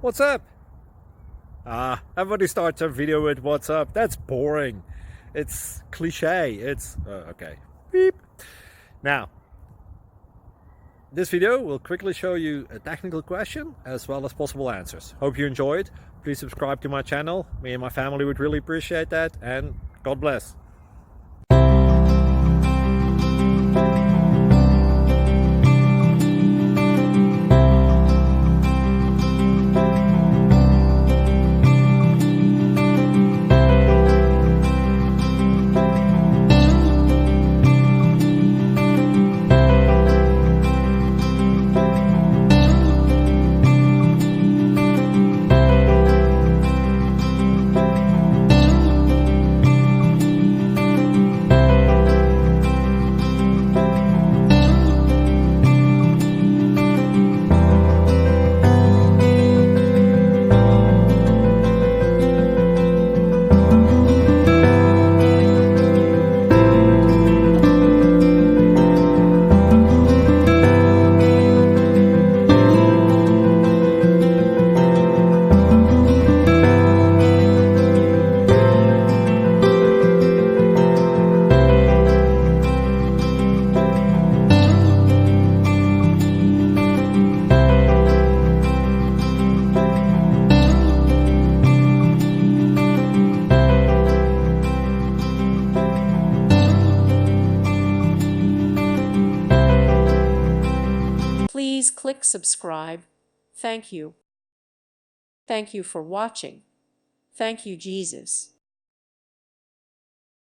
What's up? Everybody starts a video with what's up. That's boring. It's cliche. It's okay. Beep. Now, this video will quickly show you a technical question as well as possible answers. Hope you enjoyed. Please subscribe to my channel. Me and my family would really appreciate that, and God bless. Please click subscribe. Thank you. Thank you for watching. Thank you, Jesus.